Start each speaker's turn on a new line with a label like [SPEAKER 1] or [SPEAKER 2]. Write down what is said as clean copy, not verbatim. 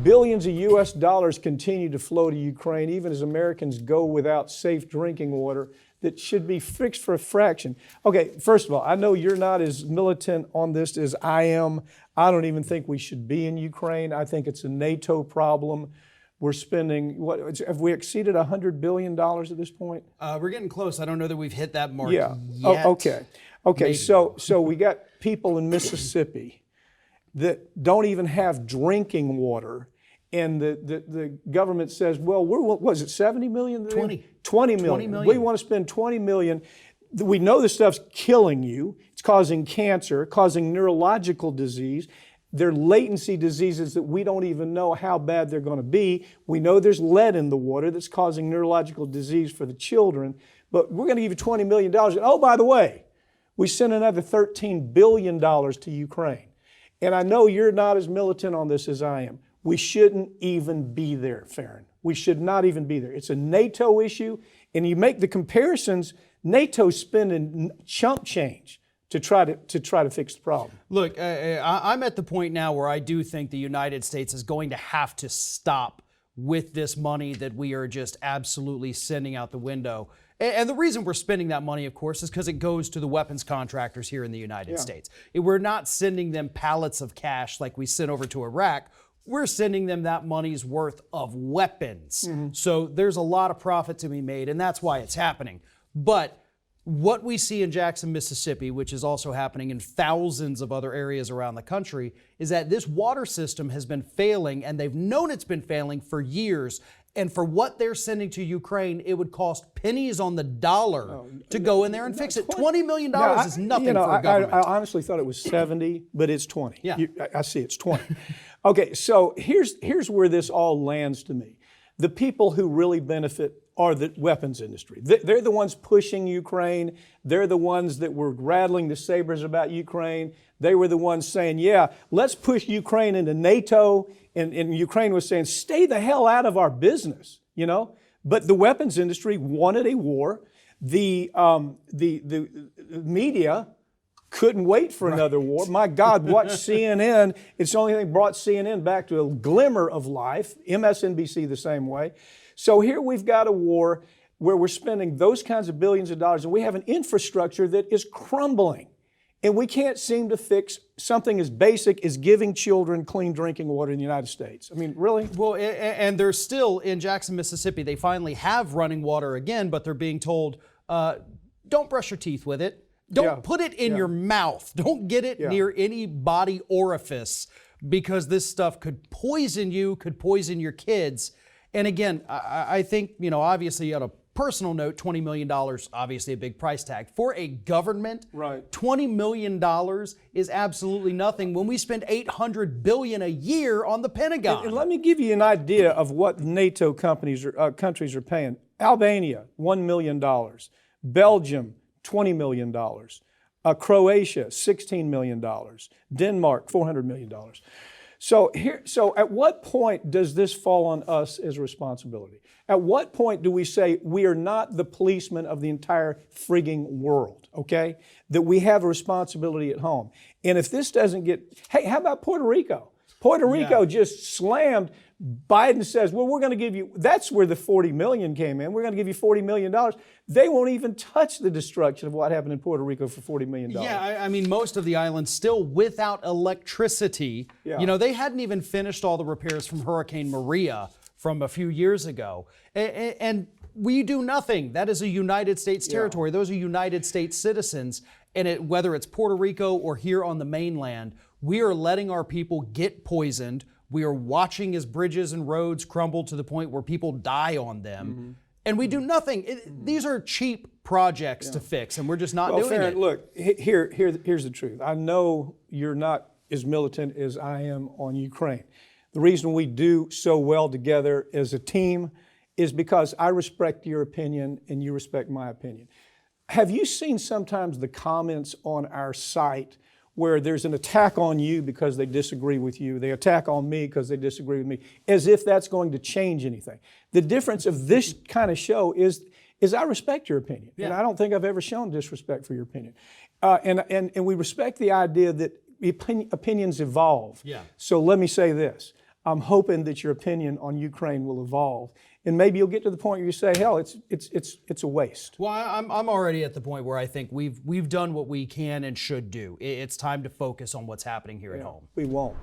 [SPEAKER 1] Billions of US dollars continue to flow to Ukraine, even as Americans go without safe drinking water that should be fixed for a fraction. Okay, first of all, I know you're not as militant on this as I am. I don't even think we should be in Ukraine. I think it's a NATO problem. We're spending, have we exceeded $100 billion at this point?
[SPEAKER 2] We're getting close. I don't know that we've hit that mark
[SPEAKER 1] yet. Okay,
[SPEAKER 2] Maybe.
[SPEAKER 1] so we got people in Mississippi that don't even have drinking water, and the government says, well, was it 70 million?
[SPEAKER 2] 20.
[SPEAKER 1] 20 million.
[SPEAKER 2] 20 million.
[SPEAKER 1] We want to spend 20 million. We know this stuff's killing you. It's causing cancer, causing neurological disease. They're latency diseases that we don't even know how bad they're going to be. We know there's lead in the water that's causing neurological disease for the children, but we're going to give you $20 million. And oh, by the way, we sent another $13 billion to Ukraine. And I know you're not as militant on this as I am. We shouldn't even be there, Farron. We should not even be there. It's a NATO issue, and you make the comparisons, NATO's spending chump change to try to fix the problem.
[SPEAKER 2] Look, I'm at the point now where I do think the United States is going to have to stop with this money that we are just absolutely sending out the window. And the reason we're spending that money, of course, is because it goes to the weapons contractors here in the United States. We're not sending them pallets of cash like we sent over to Iraq. We're sending them that money's worth of weapons. So there's a lot of profit to be made, and that's why it's happening. But what we see in Jackson, Mississippi, which is also happening in thousands of other areas around the country, is that this water system has been failing, and they've known it's been failing for years. And for what they're sending to Ukraine, it would cost pennies on the dollar to go in there and fix it. $20 million is nothing for a government.
[SPEAKER 1] I honestly thought it was 70, but it's 20.
[SPEAKER 2] Yeah.
[SPEAKER 1] I see it's 20. Okay, so here's where this all lands to me. The people who really benefit are the weapons industry. They're the ones pushing Ukraine. They're the ones that were rattling the sabers about Ukraine. They were the ones saying, yeah, let's push Ukraine into NATO. And Ukraine was saying, stay the hell out of our business, you know? But the weapons industry wanted a war. The media couldn't wait for another war. My God, watch CNN. It's the only thing that brought CNN back to a glimmer of life. MSNBC the same way. So here we've got a war where we're spending those kinds of billions of dollars, and we have an infrastructure that is crumbling. And we can't seem to fix something as basic as giving children clean drinking water in the United States. I mean, really?
[SPEAKER 2] Well, and they're still in Jackson, Mississippi. They finally have running water again, but they're being told, don't brush your teeth with it. Don't put it in your mouth. Don't get it near any body orifice, because this stuff could poison you, could poison your kids. And again, I think, obviously on a personal note, $20 million, obviously a big price tag. For a government, $20 million is absolutely nothing when we spend $800 billion a year on the Pentagon.
[SPEAKER 1] And let me give you an idea of what NATO countries are paying. Albania, $1 million. Belgium, $20 million. Croatia, $16 million. Denmark, $400 million. So at what point does this fall on us as a responsibility? At what point do we say we are not the policemen of the entire frigging world, okay? That we have a responsibility at home. And if this doesn't hey, how about Puerto Rico? Puerto Rico just slammed. Biden says, well, we're going to give you, that's where the 40 million came in. We're going to give you $40 million. They won't even touch the destruction of what happened in Puerto Rico for $40 million.
[SPEAKER 2] Yeah, I mean, most of the island's still without electricity. Yeah. They hadn't even finished all the repairs from Hurricane Maria from a few years ago. And we do nothing. That is a United States territory. Those are United States citizens. And whether it's Puerto Rico or here on the mainland, we are letting our people get poisoned. We are watching as bridges and roads crumble to the point where people die on them. And we do nothing. These are cheap projects to fix, and we're just not doing
[SPEAKER 1] Farron,
[SPEAKER 2] it.
[SPEAKER 1] Look, here's the truth. I know you're not as militant as I am on Ukraine. The reason we do so well together as a team is because I respect your opinion and you respect my opinion. Have you seen sometimes the comments on our site where there's an attack on you because they disagree with you, they attack on me because they disagree with me, as if that's going to change anything? The difference of this kind of show is I respect your opinion, and I don't think I've ever shown disrespect for your opinion. And we respect the idea that opinions evolve. So let me say this. I'm hoping that your opinion on Ukraine will evolve. And maybe you'll get to the point where you say, hell, it's a waste.
[SPEAKER 2] Well, I'm already at the point where I think we've done what we can and should do. It's time to focus on what's happening here at home.
[SPEAKER 1] We won't.